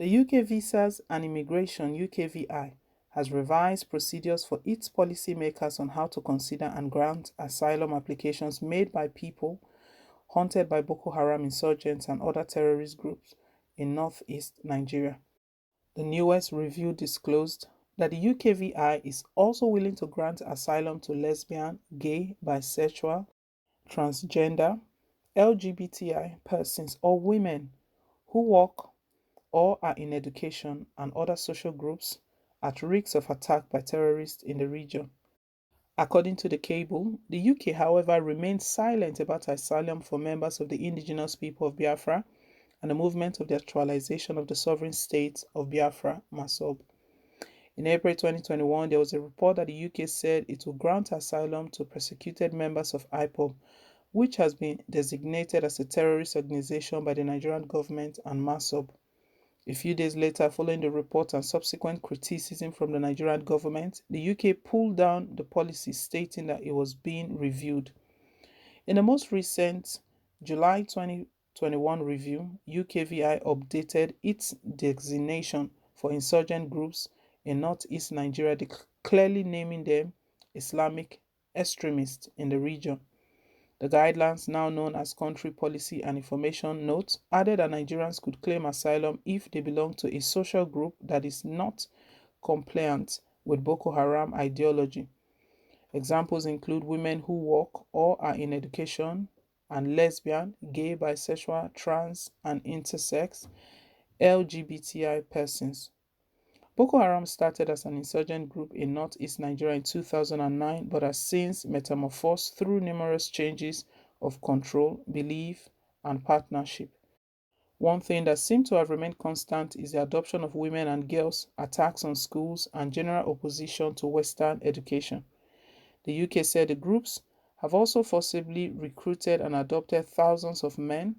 The UK Visas and Immigration (UKVI) has revised procedures for its policymakers on how to consider and grant asylum applications made by people haunted by Boko Haram insurgents and other terrorist groups in northeast Nigeria. The newest review disclosed that the UKVI is also willing to grant asylum to lesbian, gay, bisexual, transgender, LGBTI persons or women who work or are in education and other social groups at risk of attack by terrorists in the region. According to the cable, the UK, however, remains silent about asylum for members of the indigenous people of Biafra and the movement of the actualization of the sovereign state of Biafra, MASOB. In April 2021, there was a report that the UK said it will grant asylum to persecuted members of IPOB, which has been designated as a terrorist organization by the Nigerian government and MASOB. A few days later, following the report and subsequent criticism from the Nigerian government, the UK pulled down the policy, stating that it was being reviewed. In the most recent July 2021 review, UKVI updated its designation for insurgent groups in northeast Nigeria, clearly naming them Islamic extremists in the region. The guidelines, now known as Country Policy and Information Notes, added that Nigerians could claim asylum if they belong to a social group that is not compliant with Boko Haram ideology. Examples include women who work or are in education, and lesbian, gay, bisexual, trans, and intersex LGBTI persons. Boko Haram started as an insurgent group in northeast Nigeria in 2009 but has since metamorphosed through numerous changes of control, belief, and partnership. One thing that seems to have remained constant is the adoption of women and girls, attacks on schools, and general opposition to Western education. The UK said the groups have also forcibly recruited and adopted thousands of men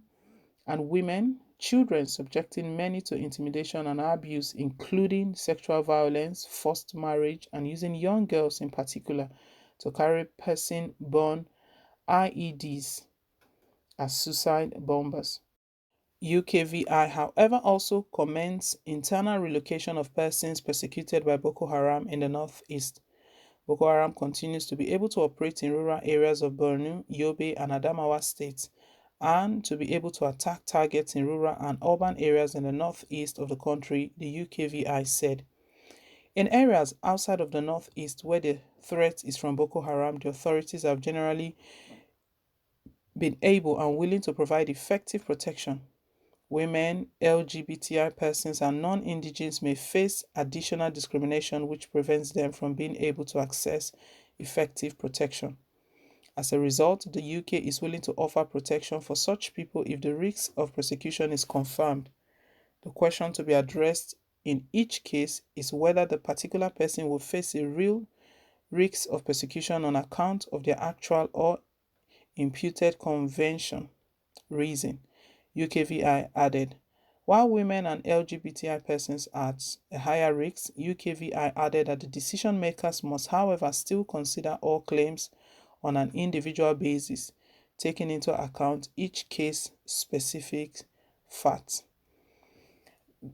and women, children, subjecting many to intimidation and abuse, including sexual violence, forced marriage, and using young girls in particular to carry person born IEDs as suicide bombers. UKVI, however, also commends internal relocation of persons persecuted by Boko Haram in the northeast. Boko Haram continues to be able to operate in rural areas of Borno, Yobe, and Adamawa states, and to be able to attack targets in rural and urban areas in the northeast of the country, the UKVI said. In areas outside of the northeast where the threat is from Boko Haram, the authorities have generally been able and willing to provide effective protection. Women, LGBTI persons, and non-indigenous may face additional discrimination which prevents them from being able to access effective protection. As a result, the UK is willing to offer protection for such people if the risk of persecution is confirmed. The question to be addressed in each case is whether the particular person will face a real risk of persecution on account of their actual or imputed convention reason, UKVI added. While women and LGBTI persons are at a higher risk, UKVI added that the decision makers must, however, still consider all claims on an individual basis, taking into account each case specific facts.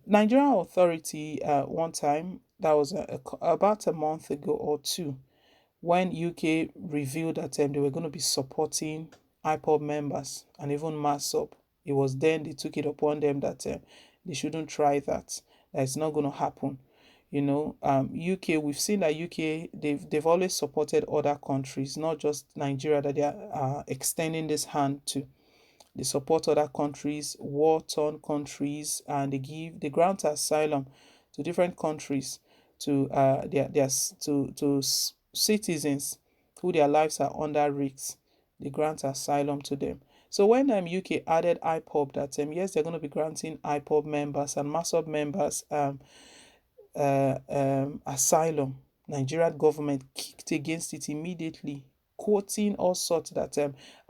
Nigerian authority one time, that was about a month ago or two, when UK revealed that they were going to be supporting IPOB members and even MASOB. It was then they took it upon them that they shouldn't try that. That it's not going to happen. UK. We've seen that UK they've always supported other countries, not just Nigeria, that they are extending this hand to. They support other countries, war-torn countries, and they grant asylum to different countries to citizens who their lives are under risk. They grant asylum to them. So when UK added IPOB, that yes, they're going to be granting IPOB members and MASOB members asylum, Nigerian government kicked against it immediately, quoting all sorts that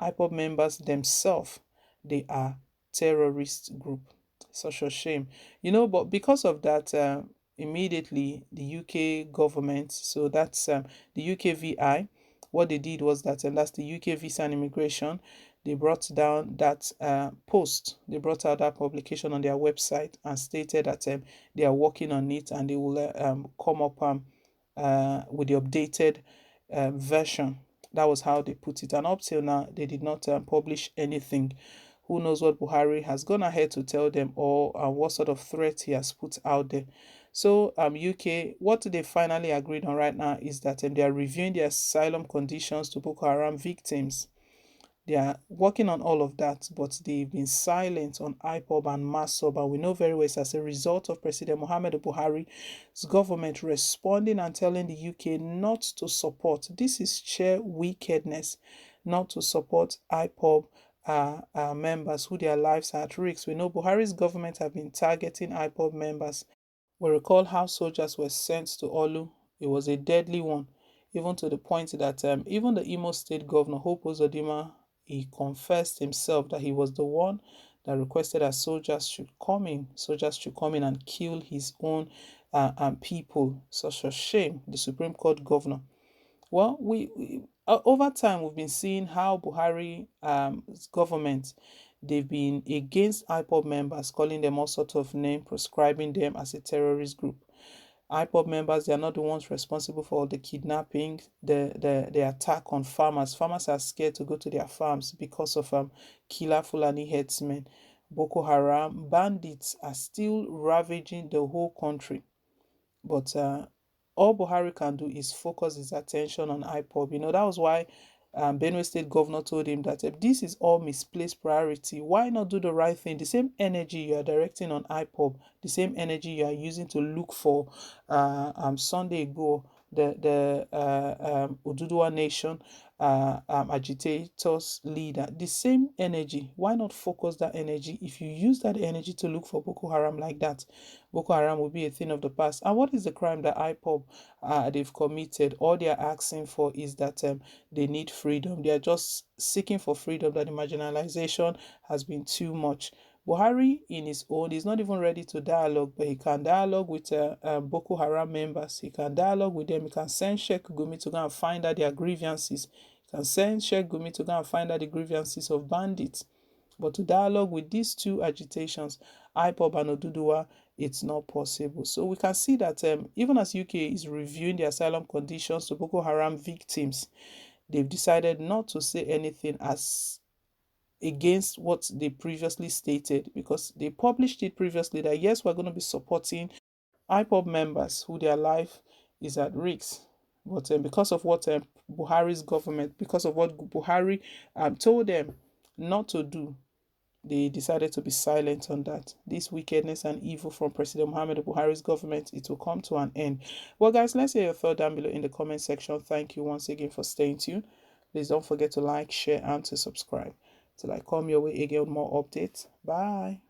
IPOB members themselves, they are terrorist group. Such a shame, but because of that, immediately the UK government, so that's the UKVI, what they did was that, and that's the UK Visa and Immigration, they brought down that post. They brought out that publication on their website and stated that they are working on it and they will come up with the updated version. That was how they put it. And up till now, they did not publish anything. Who knows what Buhari has gone ahead to tell them, or what sort of threat he has put out there. So, UK, what they finally agreed on right now is that they are reviewing the asylum conditions to Boko Haram victims. They are working on all of that, but they've been silent on IPOB and MASSOB. And we know very well it's as a result of President Muhammadu Buhari's government responding and telling the UK not to support. This is sheer wickedness, not to support IPOB members who their lives are at risk. We know Buhari's government have been targeting IPOB members. We recall how soldiers were sent to Olu. It was a deadly one, even to the point that even the Imo State Governor, Hope Uzodinma, he confessed himself that he was the one that requested that soldiers should come in and kill his own people. Such a shame, the Supreme Court governor. Well, over time we've been seeing how Buhari government, they've been against IPOB members, calling them all sorts of names, prescribing them as a terrorist group. IPOB members, they are not the ones responsible for the kidnapping, the attack on farmers. Farmers are scared to go to their farms because of killer Fulani headsmen. Boko Haram bandits are still ravaging the whole country. But all Buhari can do is focus his attention on IPOB. That was why Benue State Governor told him that this is all misplaced priority. Why not do the right thing? The same energy you are directing on IPOB, the same energy you are using to look for Sunday Igboho, the Oduduwa Nation agitators leader, the same energy. Why not focus that energy? If you use that energy to look for Boko Haram like that, Boko Haram will be a thing of the past. And what is the crime that IPOB they've committed? All they are asking for is that they need freedom. They are just seeking for freedom, that the marginalization has been too much. Buhari, in his own, is not even ready to dialogue, but he can dialogue with Boko Haram members. He can dialogue with them. He can send Sheikh Gumi to go and find out their grievances. He can send Sheikh Gumi to go and find out the grievances of bandits. But to dialogue with these two agitations, IPOB and Oduduwa, it's not possible. So we can see that even as UK is reviewing the asylum conditions to Boko Haram victims, they've decided not to say anything as against what they previously stated, because they published it previously that yes, we're going to be supporting IPOB members who their life is at risk. But because of what Buhari's government, because of what Buhari told them not to do, they decided to be silent on that. This wickedness and evil from President Muhammadu Buhari's government, it will come to an end. Well, guys, let's hear your thought down below in the comment section. Thank you once again for staying tuned. Please don't forget to like, share, and to subscribe. Till I come your way again with more updates. Bye.